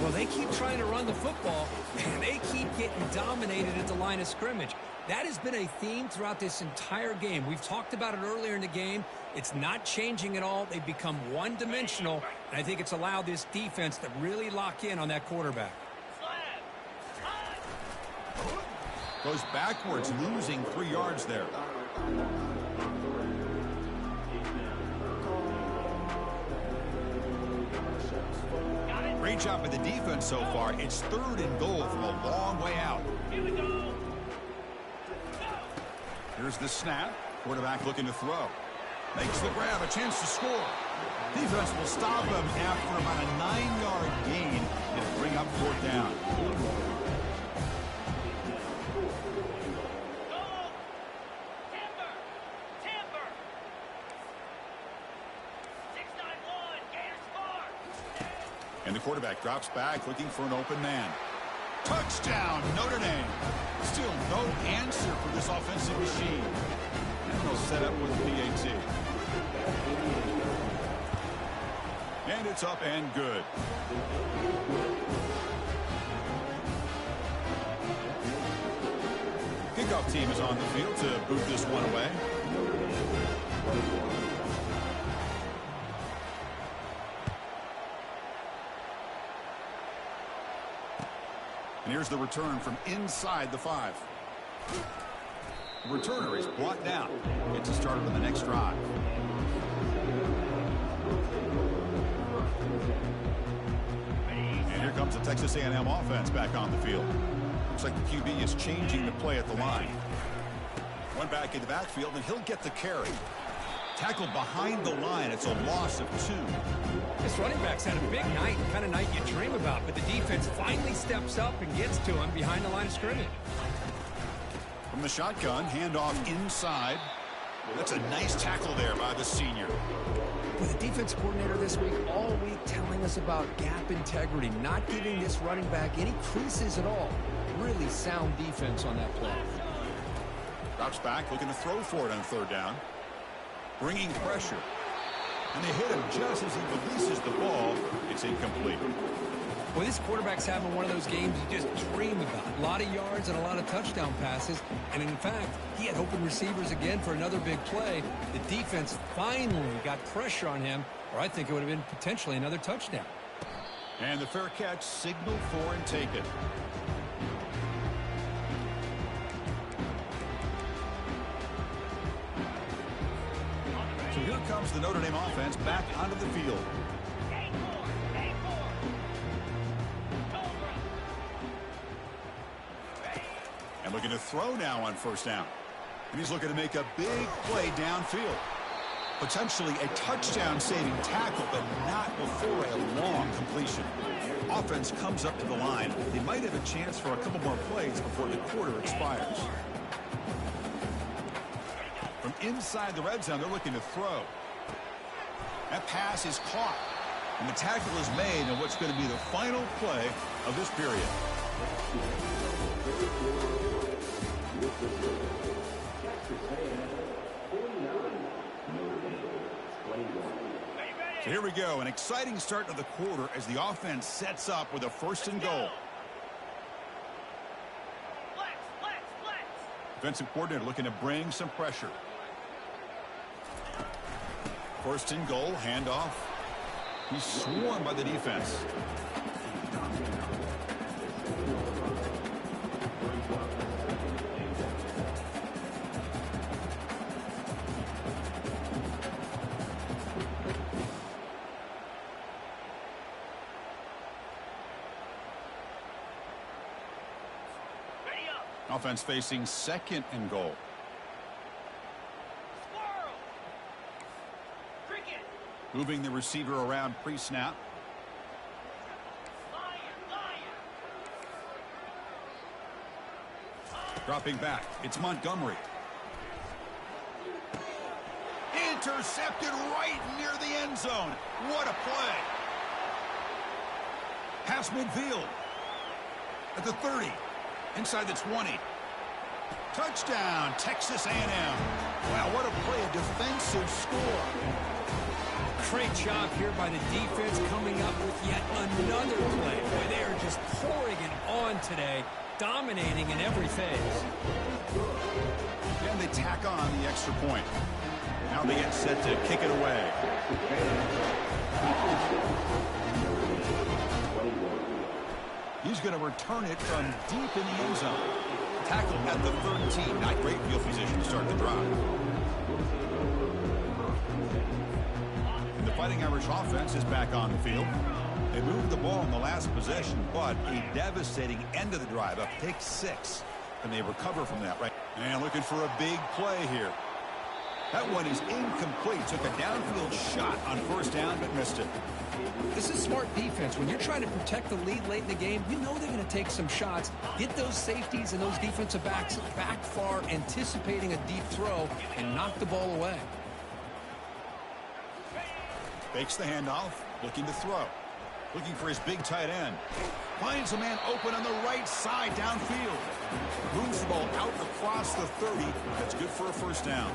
[SPEAKER 2] Well, they keep trying to run the football, and they keep getting dominated at the line of scrimmage. That has been a theme throughout this entire game. We've talked about it earlier in the game. It's not changing at all. They've become one-dimensional, and I think it's allowed this defense to really lock in on that quarterback.
[SPEAKER 1] Goes backwards, losing 3 yards there. Great job by the defense so far. It's 3rd and goal from a long way out.
[SPEAKER 3] Here we go.
[SPEAKER 1] Here's the snap. Quarterback looking to throw. Makes the grab, a chance to score. Defense will stop him after about a 9-yard gain and bring up 4th down. And the quarterback drops back, looking for an open man. Touchdown, Notre Dame. Still no answer for this offensive machine. And they'll set up with the PAT. And it's up and good. Kickoff team is on the field to boot this one away. And here's the return from inside the 5. The returner is brought down. Gets us started on the next drive. And here comes the Texas A&M offense back on the field. Looks like the QB is changing the play at the line. One back in the backfield, and he'll get the carry. Tackled behind the line. It's a loss of 2.
[SPEAKER 2] This running back's had a big night, the kind of night you dream about, but the defense finally steps up and gets to him behind the line of scrimmage.
[SPEAKER 1] From the shotgun, handoff inside. That's a nice tackle there by the senior.
[SPEAKER 2] With the defense coordinator this week, all week telling us about gap integrity, not giving this running back any creases at all. Really sound defense on that play.
[SPEAKER 1] Drops back, looking to throw for it on 3rd down. Bringing pressure. And they hit him just as he releases the ball. It's incomplete.
[SPEAKER 2] Well, this quarterback's having one of those games you just dream about. A lot of yards and a lot of touchdown passes. And in fact, he had open receivers again for another big play. The defense finally got pressure on him, or I think it would have been potentially another touchdown.
[SPEAKER 1] And the fair catch signaled for and taken. So here comes the Notre Dame offense back onto the field. And looking to throw now on 1st down. And he's looking to make a big play downfield. Potentially a touchdown-saving tackle, but not before a long completion. Offense comes up to the line. They might have a chance for a couple more plays before the quarter expires. From inside the red zone, they're looking to throw. That pass is caught. And the tackle is made on what's going to be the final play of this period. So here we go, an exciting start to the quarter as the offense sets up with a 1st and goal. Defensive coordinator looking to bring some pressure. 1st and goal, handoff. He's swarmed by the defense. Offense facing 2nd and goal. Moving the receiver around pre-snap. Dropping back. It's Montgomery. Intercepted right near the end zone. What a play. Pass midfield. At the 30. Inside the 20. Touchdown, Texas A&M. Wow, what a play, a defensive score.
[SPEAKER 2] Great job here by the defense coming up with yet another play. Boy, they are just pouring it on today, dominating in every phase.
[SPEAKER 1] And they tack on the extra point. Now they get set to kick it away. He's going to return it from deep in the end zone. Tackle at the 13. Not great field position to start the drive. And the Fighting Irish offense is back on the field. They moved the ball in the last possession, but a devastating end of the drive, a pick 6. And they recover from that, right? And looking for a big play here. That one is incomplete. Took a downfield shot on 1st down, but missed it.
[SPEAKER 2] This is smart defense. When you're trying to protect the lead late in the game, you know they're going to take some shots, get those safeties and those defensive backs back far, anticipating a deep throw, and knock the ball away.
[SPEAKER 1] Fakes the handoff, looking to throw. Looking for his big tight end. Finds a man open on the right side downfield. Moves the ball out across the 30. That's good for a 1st down.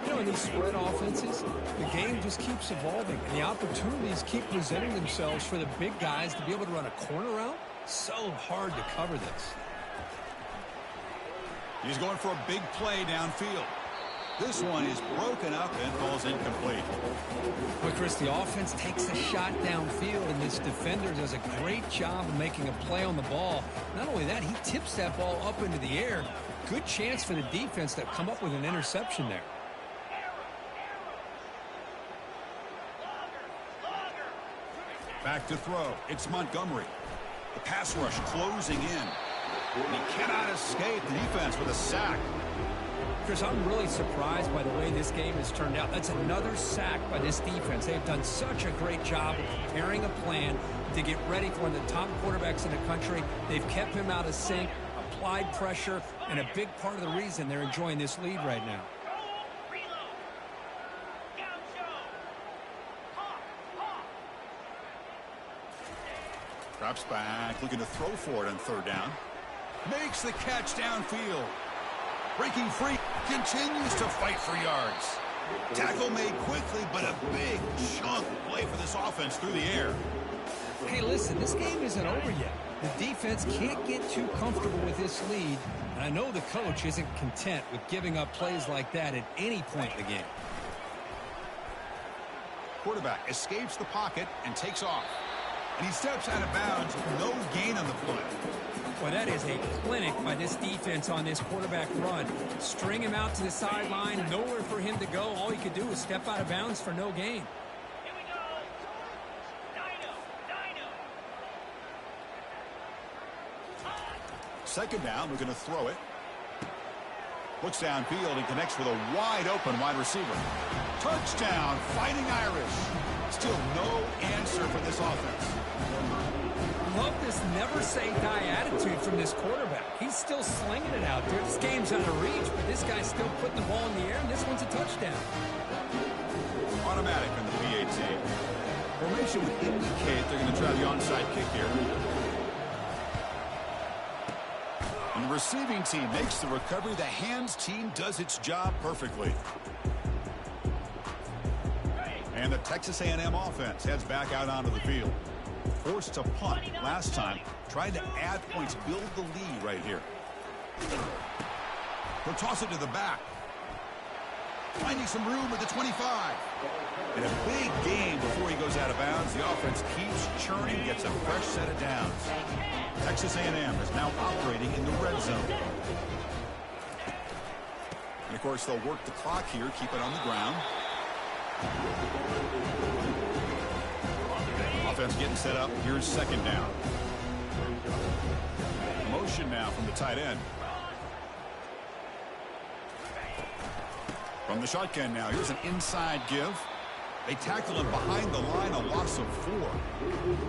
[SPEAKER 2] You know, in these spread offenses, the game just keeps evolving, and the opportunities keep presenting themselves for the big guys to be able to run a corner route. So hard to cover this.
[SPEAKER 1] He's going for a big play downfield. This one is broken up and falls incomplete.
[SPEAKER 2] But Chris, the offense takes a shot downfield, and this defender does a great job of making a play on the ball. Not only that, he tips that ball up into the air. Good chance for the defense to come up with an interception there.
[SPEAKER 1] Back to throw. It's Montgomery. The pass rush closing in. And he cannot escape the defense with a sack.
[SPEAKER 2] Chris, I'm really surprised by the way this game has turned out. That's another sack by this defense. They've done such a great job of preparing a plan to get ready for one of the top quarterbacks in the country. They've kept him out of sync, applied pressure, and a big part of the reason they're enjoying this lead right now.
[SPEAKER 1] Drops back, looking to throw for it on third down. Makes the catch downfield. Breaking free, continues to fight for yards. Tackle made quickly, but a big chunk play for this offense through the air.
[SPEAKER 2] Hey, listen, this game isn't over yet. The defense can't get too comfortable with this lead, and I know the coach isn't content with giving up plays like that at any point in the game.
[SPEAKER 1] Quarterback escapes the pocket and takes off. And he steps out of bounds, no gain on the play.
[SPEAKER 2] Well, that is a clinic by this defense on this quarterback run. String him out to the sideline, nowhere for him to go. All he could do was step out of bounds for no gain.
[SPEAKER 1] Second down, we're going to throw it. Looks downfield and connects with a wide-open wide receiver. Touchdown, Fighting Irish. Still no answer for this offense.
[SPEAKER 2] Love this never-say-die attitude from this quarterback. He's still slinging it out there. This game's out of reach, but this guy's still putting the ball in the air, and this one's a touchdown.
[SPEAKER 1] Automatic on the PAT. Formation would indicate they're going to try the onside kick here. And the receiving team makes the recovery. The hands team does its job perfectly. And the Texas A&M offense heads back out onto the field. Forced to punt last time. Trying to add points, build the lead right here. He'll toss it to the back. Finding some room at the 25. And a big game before he goes out of bounds. The offense keeps churning, gets a fresh set of downs. Texas A&M is now operating in the red zone. And, of course, they'll work the clock here, keep it on the ground. Offense getting set up. Here's second down. Motion now from the tight end. From the shotgun now. Here's an inside give. They tackle him behind the line, a loss of 4.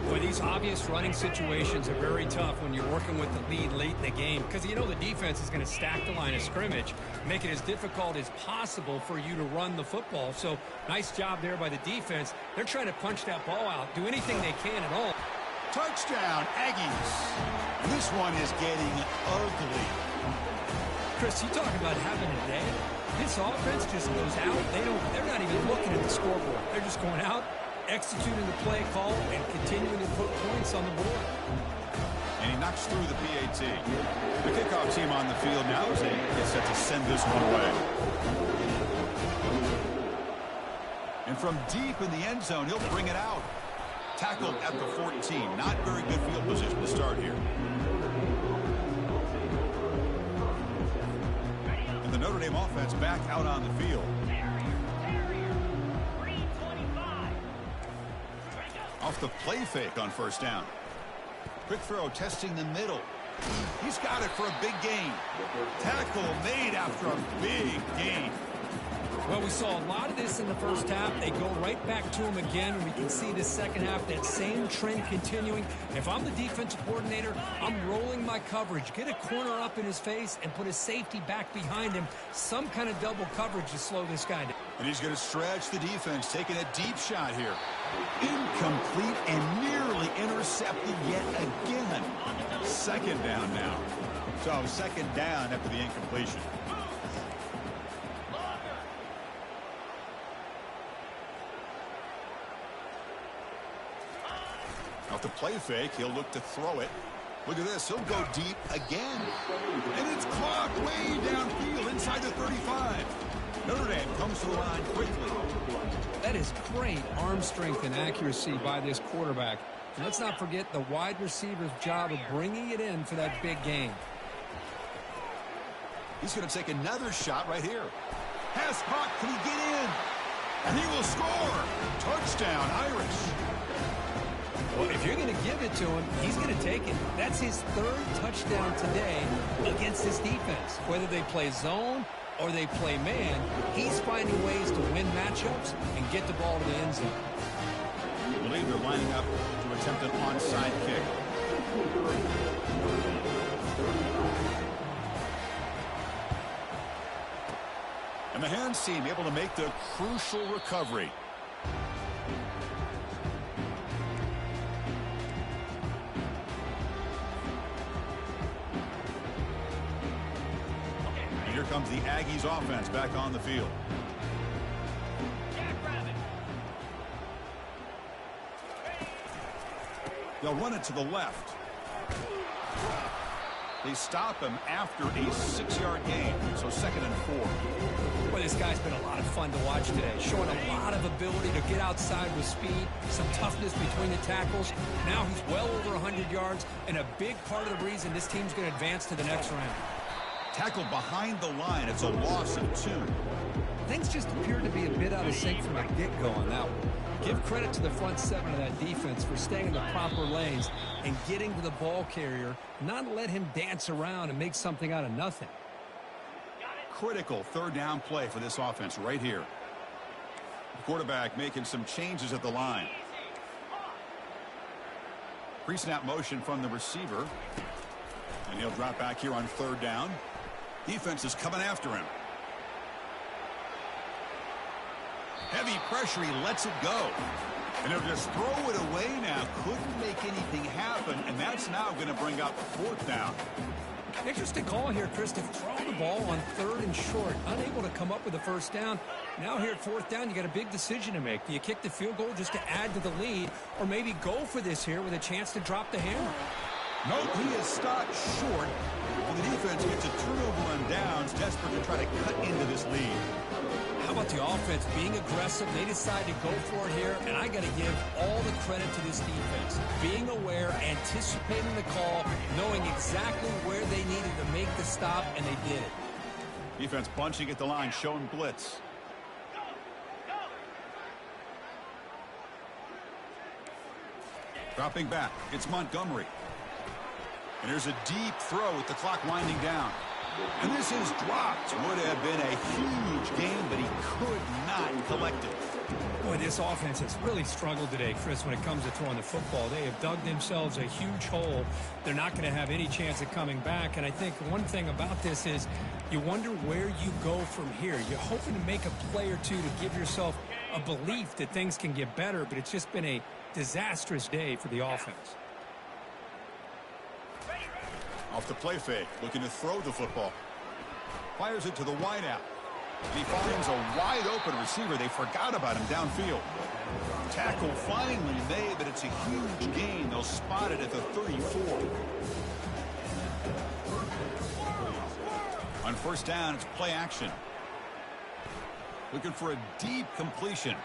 [SPEAKER 2] Boy, these obvious running situations are very tough when you're working with the lead late in the game because you know the defense is going to stack the line of scrimmage, make it as difficult as possible for you to run the football. So nice job there by the defense. They're trying to punch that ball out, do anything they can at all.
[SPEAKER 1] Touchdown, Aggies. And this one is getting ugly.
[SPEAKER 2] Chris, you talk about having a day. This offense just goes out. They're not even looking at the scoreboard. They're just going out, executing the play call, and continuing to put points on the board.
[SPEAKER 1] And he knocks through the PAT. The kickoff team on the field now as they get set to send this one away. And from deep in the end zone, he'll bring it out. Tackled at the 14. Not very good field position to start here. And the Notre Dame offense back out on the field. Off the play fake on first down. Quick throw testing the middle. He's got it for a big gain. Tackle made after a big gain.
[SPEAKER 2] Well, we saw a lot of this in the first half. They go right back to him again, and we can see the second half, that same trend continuing. If I'm the defensive coordinator, I'm rolling my coverage. Get a corner up in his face and put a safety back behind him. Some kind of double coverage to slow this guy down.
[SPEAKER 1] And he's going to stretch the defense, taking a deep shot here. Incomplete and nearly intercepted yet again. Second down now. So second down after the incompletion. Off the play fake, he'll look to throw it. Look at this, he'll go deep again. And it's clocked way downfield inside the 35. Notre Dame comes to the line quickly.
[SPEAKER 2] That is great arm strength and accuracy by this quarterback. And let's not forget the wide receiver's job of bringing it in for that big game.
[SPEAKER 1] He's going to take another shot right here. Pass caught, can he get in? And he will score. Touchdown, Irish.
[SPEAKER 2] Well, if you're going to give it to him, he's going to take it. That's his third touchdown today against this defense. Whether they play zone or they play man, he's finding ways to win matchups and get the ball to the end zone.
[SPEAKER 1] I believe they're lining up to attempt an onside kick. And the hands team able to make the crucial recovery. And here comes the Aggies offense back on the field. They'll run it to the left. They stop him after a 6-yard gain, so 2nd and 4.
[SPEAKER 2] Well, this guy's been a lot of fun to watch today, showing a lot of ability to get outside with speed, some toughness between the tackles. Now he's well over 100 yards, and a big part of the reason this team's going to advance to the next round.
[SPEAKER 1] Tackled behind the line. It's a loss of 2.
[SPEAKER 2] Things just appeared to be a bit out of sync from the get-go on that one. Give credit to the front 7 of that defense for staying in the proper lanes and getting to the ball carrier, not let him dance around and make something out of nothing.
[SPEAKER 1] Critical 3rd down play for this offense right here. The quarterback making some changes at the line. Pre-snap motion from the receiver. And he'll drop back here on 3rd down. Defense is coming after him. Heavy pressure, he lets it go. And they'll just throw it away now. Couldn't make anything happen, and that's now going to bring up 4th down.
[SPEAKER 2] Interesting call here, Chris, to throw the ball on 3rd and short. Unable to come up with a 1st down. Now here at 4th down, you got a big decision to make. Do you kick the field goal just to add to the lead, or maybe go for this here with a chance to drop the hammer?
[SPEAKER 1] Nope, he is stopped short. And the defense gets a turnover on downs, desperate to try to cut into this lead.
[SPEAKER 2] How about the offense being aggressive? They decide to go for it here, and I got to give all the credit to this defense. Being aware, anticipating the call, knowing exactly where they needed to make the stop, and they did it.
[SPEAKER 1] Defense bunching at the line, showing blitz. Dropping back, it's Montgomery. And there's a deep throw with the clock winding down. And this is dropped. Would have been a huge game, but he could not collect it.
[SPEAKER 2] Boy, this offense has really struggled today, Chris, when it comes to throwing the football. They have dug themselves a huge hole. They're not going to have any chance of coming back. And I think one thing about this is you wonder where you go from here. You're hoping to make a play or two to give yourself a belief that things can get better, but it's just been a disastrous day for the offense.
[SPEAKER 1] Off the play fake, looking to throw the football. Fires it to the wideout. He finds a wide-open receiver. They forgot about him downfield. Tackle finally made, but it's a huge gain. They'll spot it at the 34. On 1st down, it's play action. Looking for a deep completion.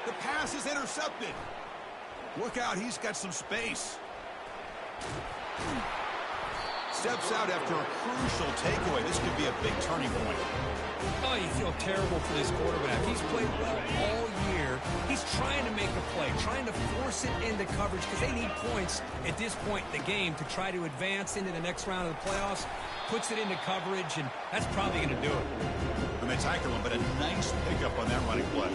[SPEAKER 1] The pass is intercepted. Look out, he's got some space. Steps out after a crucial takeaway. This could be a big turning point.
[SPEAKER 2] Oh, you feel terrible for this quarterback. He's played well all year. He's trying to make a play, trying to force it into coverage because they need points at this point in the game to try to advance into the next round of the playoffs. Puts it into coverage, and that's probably going to do it.
[SPEAKER 1] And they tackle him, but a nice pickup on that running play.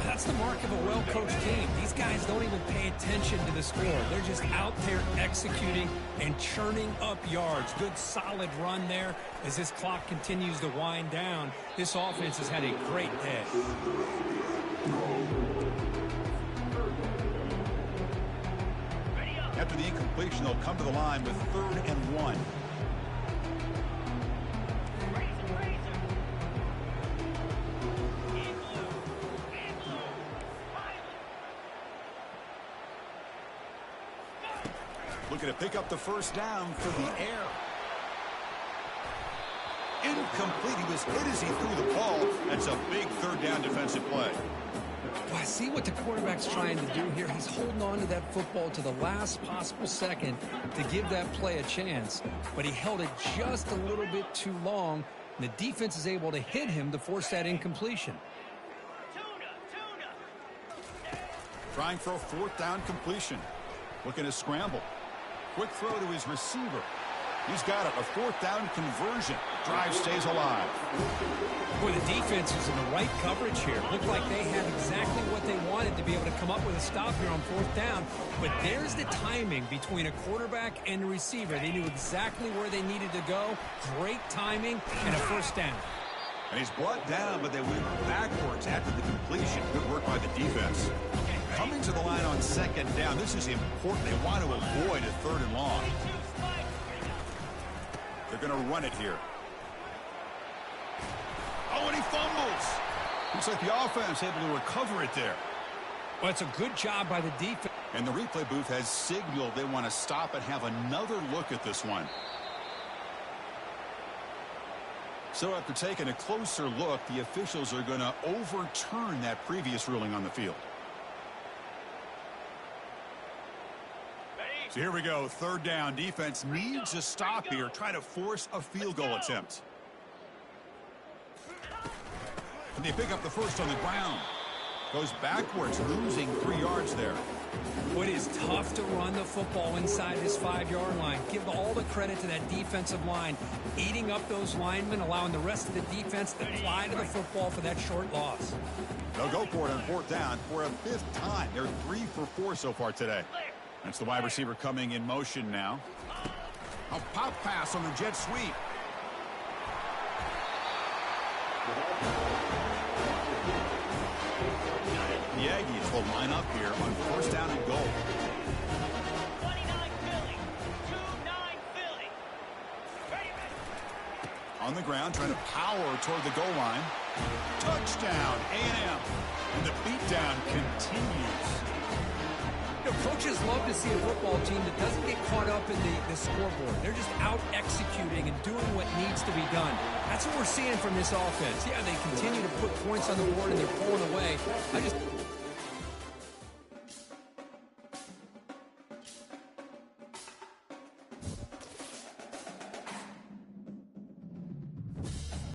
[SPEAKER 2] That's the mark of a well-coached team. These guys don't even pay attention to the score. They're just out there executing and churning up yards. Good, solid run there. As this clock continues to wind down, this offense has had a great day.
[SPEAKER 1] After the incompletion, they'll come to the line with 3rd and 1. Looking to pick up the 1st down for the air. Incomplete. He was hit as he threw the ball. That's a big 3rd down defensive play.
[SPEAKER 2] Well, I see what the quarterback's trying to do here. He's holding on to that football to the last possible second to give that play a chance. But he held it just a little bit too long. And the defense is able to hit him to force that incompletion.
[SPEAKER 1] Trying for a 4th down completion. Looking to scramble. Quick throw to his receiver. He's got it. A fourth down conversion. Drive stays alive.
[SPEAKER 2] Boy, the defense is in the right coverage here. Looked like they had exactly what they wanted to be able to come up with a stop here on fourth down. But there's the timing between a quarterback and a receiver. They knew exactly where they needed to go. Great timing and a first down.
[SPEAKER 1] And he's brought down, but they went backwards after the completion. Good work by the defense. Coming to the line on second down. This is important. They want to avoid a third and long. They're going to run it here. Oh, and he fumbles. Looks like the offense able to recover it there.
[SPEAKER 2] Well, it's a good job by the defense.
[SPEAKER 1] And the replay booth has signaled they want to stop and have another look at this one. So after taking a closer look, the officials are going to overturn that previous ruling on the field. So here we go, third down. Defense needs a stop here, try to force a field goal attempt. And they pick up the first on the ground. Goes backwards, losing 3 yards there.
[SPEAKER 2] It is tough to run the football inside this 5-yard line. Give all the credit to that defensive line, eating up those linemen, allowing the rest of the defense to fly to the football for that short loss.
[SPEAKER 1] They'll go for it on fourth down for a 5th time. They're 3 for 4 so far today. That's the wide receiver coming in motion now. A pop pass on the jet sweep. The Aggies will line up here on first down and goal.
[SPEAKER 3] 29 Philly. 2-9 Philly.
[SPEAKER 1] On the ground, trying to power toward the goal line. Touchdown, A&M. And the beatdown continues.
[SPEAKER 2] You know, coaches love to see a football team that doesn't get caught up in the scoreboard. They're just out executing and doing what needs to be done. That's what we're seeing from this offense. Yeah, they continue to put points on the board and they're pulling away.